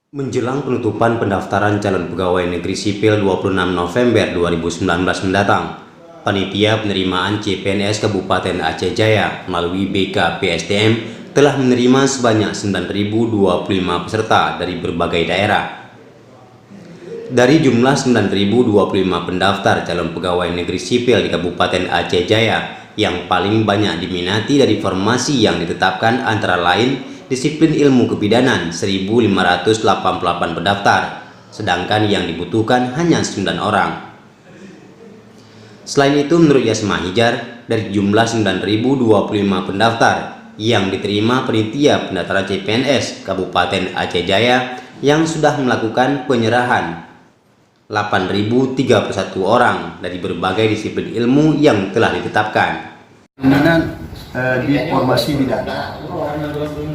Menjelang penutupan pendaftaran calon pegawai negeri sipil 26 November 2019 mendatang, Panitia Penerimaan CPNS Kabupaten Aceh Jaya melalui BKPSDM telah menerima sebanyak 9.025 peserta dari berbagai daerah. Dari jumlah 9.025 pendaftar calon pegawai negeri sipil di Kabupaten Aceh Jaya, yang paling banyak diminati dari formasi yang ditetapkan antara lain disiplin ilmu kebidanan 1.588 pendaftar, sedangkan yang dibutuhkan hanya 9 orang. Selain itu, menurut Yasma Hijar, dari jumlah 9.025 pendaftar yang diterima panitia pendaftaran CPNS Kabupaten Aceh Jaya yang sudah melakukan penyerahan 8.031 orang dari berbagai disiplin ilmu yang telah ditetapkan. Di formasi bidan.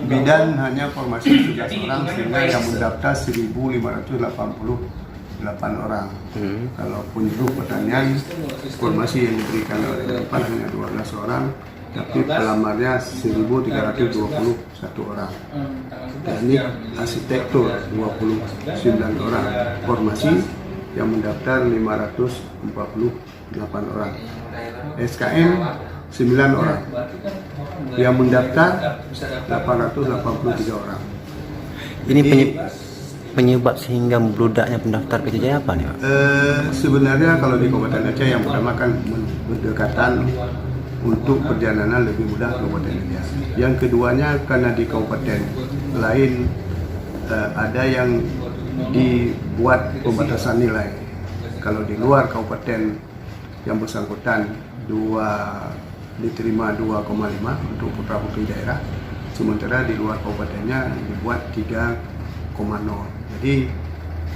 Bidan hanya formasi 17 orang sehingga yang mendaftar 1.588 orang. Kalau penjuru pertanian, formasi yang diberikan oleh Depan hanya 12 orang, tapi pelamarnya 1.321 orang. Teknik arsitektur 29 orang. Formasi yang mendaftar 548 orang. SKM 9 orang, yang mendaftar 883 orang. Ini penyebab sehingga membludaknya pendaftar PJ Jaya apa nih, Pak? Sebenarnya kalau di Kabupaten Aceh yang pertama kan berdekatan untuk perjalanan lebih mudah ke Kabupaten Aceh. Yang keduanya karena di kabupaten lain ada yang dibuat pembatasan nilai. Kalau di luar kabupaten yang bersangkutan diterima 2,5 untuk putra-putri daerah, sementara di luar kabupatennya dibuat 3,0. Jadi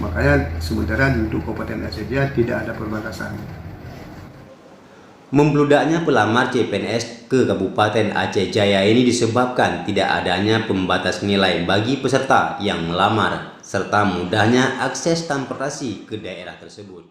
makanya sementara untuk Kabupaten Aceh Jaya tidak ada perbatasan. Membludaknya pelamar CPNS ke Kabupaten Aceh Jaya ini disebabkan tidak adanya pembatas nilai bagi peserta yang melamar serta mudahnya akses transportasi ke daerah tersebut.